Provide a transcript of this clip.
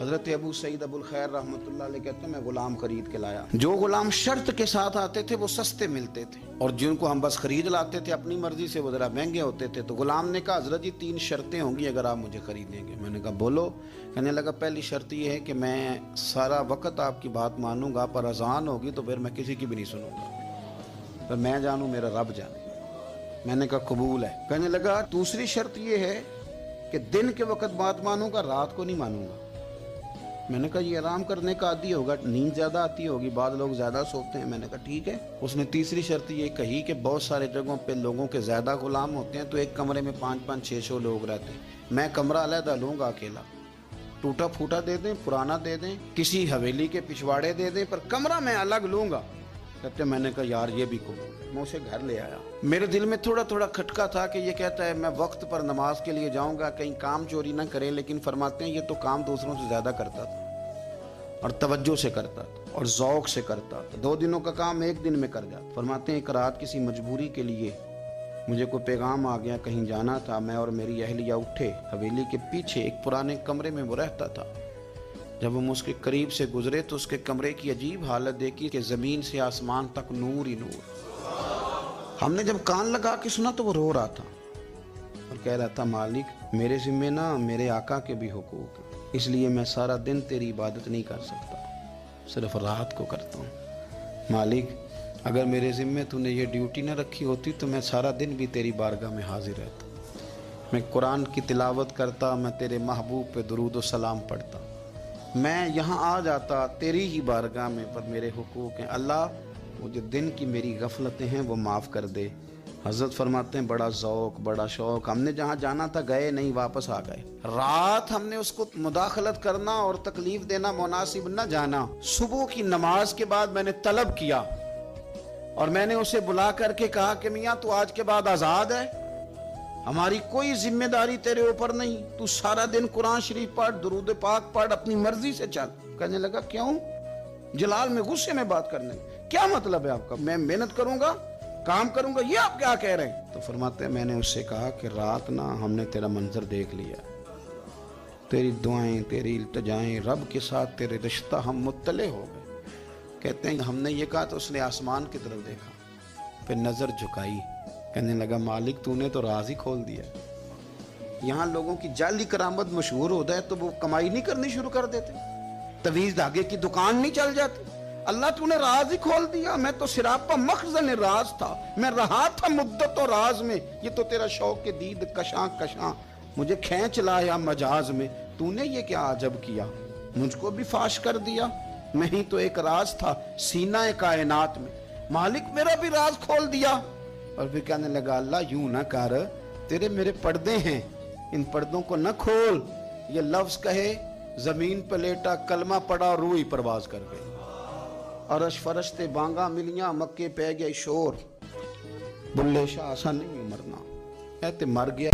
حضرت ابو سعید ابو الخیر رحمۃ اللہ علیہ کہتے ہیں میں غلام خرید کے لایا. جو غلام شرط کے ساتھ آتے تھے وہ سستے ملتے تھے، اور جن کو ہم بس خرید لاتے تھے اپنی مرضی سے وہ ذرا مہنگے ہوتے تھے. تو غلام نے کہا حضرت جی 3 شرطیں ہوں گی اگر آپ مجھے خریدیں گے. میں نے کہا بولو. کہنے لگا پہلی شرط یہ ہے کہ میں سارا وقت آپ کی بات مانوں گا، پر اذان ہوگی تو پھر میں کسی کی بھی نہیں سنوں گا، پر میں جانوں میرا رب جانے. میں نے کہا قبول ہے. کہنے لگا دوسری شرط یہ ہے کہ دن کے وقت بات مانوں گا، رات کو نہیں مانوں گا. میں نے کہا یہ آرام کرنے کا عادی ہوگا، نیند زیادہ آتی ہوگی، بعض لوگ زیادہ سوتے ہیں. میں نے کہا ٹھیک ہے. اس نے تیسری شرط یہ کہی کہ بہت سارے جگہوں پہ لوگوں کے زیادہ غلام ہوتے ہیں تو ایک کمرے میں 5-5 6-6 لوگ رہتے ہیں. میں کمرہ علیحدہ لوں گا اکیلا، ٹوٹا پھوٹا دے دیں، پرانا دے دیں، کسی حویلی کے پچھواڑے دے دیں، پر کمرہ میں الگ لوں گا. کہتے میں نے کہا یار یہ بھی قبول. میں اسے گھر لے آیا. میرے دل میں تھوڑا تھوڑا کھٹکا تھا کہ یہ کہتا ہے میں وقت پر نماز کے لیے جاؤں گا، کہیں کام چوری نہ کرے، لیکن فرماتے ہیں یہ تو کام دوسروں سے زیادہ کرتا تھا اور توجہ سے کرتا تھا اور ذوق سے کرتا تھا. 2 دنوں کا کام 1 دن میں کر جاتا. فرماتے ہیں ایک رات کسی مجبوری کے لیے مجھے کوئی پیغام آ گیا، کہیں جانا تھا. میں اور میری اہلیہ اٹھے، حویلی کے پیچھے ایک پرانے کمرے میں وہ رہتا تھا. جب ہم اس کے قریب سے گزرے تو اس کے کمرے کی عجیب حالت دیکھی کہ زمین سے آسمان تک نور ہی نور. ہم نے جب کان لگا کے سنا تو وہ رو رہا تھا اور کہہ رہا تھا مالک میرے ذمہ نا میرے آقا کے بھی حقوق ہیں، اس لیے میں سارا دن تیری عبادت نہیں کر سکتا، صرف رات کو کرتا ہوں. مالک اگر میرے ذمہ تو نے یہ ڈیوٹی نہ رکھی ہوتی تو میں سارا دن بھی تیری بارگاہ میں حاضر رہتا، میں قرآن کی تلاوت کرتا، میں تیرے محبوب پہ درود و سلام پڑھتا، میں یہاں آ جاتا تیری ہی بارگاہ میں، پر میرے حقوق ہیں. اللہ وہ جو دن کی میری غفلتیں ہیں وہ معاف کر دے. حضرت فرماتے ہیں بڑا ذوق بڑا شوق، ہم نے جہاں جانا تھا گئے نہیں، واپس آ گئے. رات ہم نے اس کو مداخلت کرنا اور تکلیف دینا مناسب نہ جانا. صبح کی نماز کے بعد میں نے طلب کیا اور میں نے اسے بلا کر کے کہا کہ میاں تو آج کے بعد آزاد ہے، ہماری کوئی ذمہ داری تیرے اوپر نہیں، تو سارا دن قرآن شریف پڑھ، درود پاک پڑھ، اپنی مرضی سے چل. کہنے لگا کیوں؟ جلال میں غصے میں بات کرنے. کیا مطلب ہے آپ کا؟ میں محنت کروں گا، کام کروں گا، یہ آپ کیا کہہ رہے ہیں؟ تو فرماتے ہیں میں نے اس سے کہا کہ رات نا ہم نے تیرا منظر دیکھ لیا، تیری دعائیں تیری التجائیں رب کے ساتھ تیرے رشتہ ہم مطلع ہو گئے. کہتے ہیں ہم نے یہ کہا تو اس نے آسمان کی طرف دیکھا، پھر نظر جھکائی، کہنے لگا مالک تو نے تو راز ہی کھول دیا. یہاں لوگوں کی جعلی کرامت مشہور ہو جائے تو وہ کمائی نہیں کرنی شروع کر دیتے، تویز دھاگے کی دکان نہیں چل جاتی. اللہ تو نے راز ہی کھول دیا. میں تو سراپا مخزن راز تھا، میں رہا تھا مدت و راز میں، یہ تو تیرا شوق کے دید کشاں کشاں مجھے کھینچ لایا مجاز میں. تو نے یہ کیا عجب کیا، مجھ کو بھی فاش کر دیا، میں ہی تو ایک راز تھا سینہ کائنات میں، مالک میرا بھی راز کھول دیا. اور پھر کہنے لگا اللہ یوں نہ کر، تیرے میرے پردے ہیں، ان پردوں کو نہ کھول. یہ لفظ کہے زمین پہ لیٹا، کلمہ پڑا، روح پرواز کر گئی. عرش فرشتے بانگا ملیاں، مکے پہ گئے شور. بلے شاہ ایسا نہیں مرنا، کہتے مر گیا.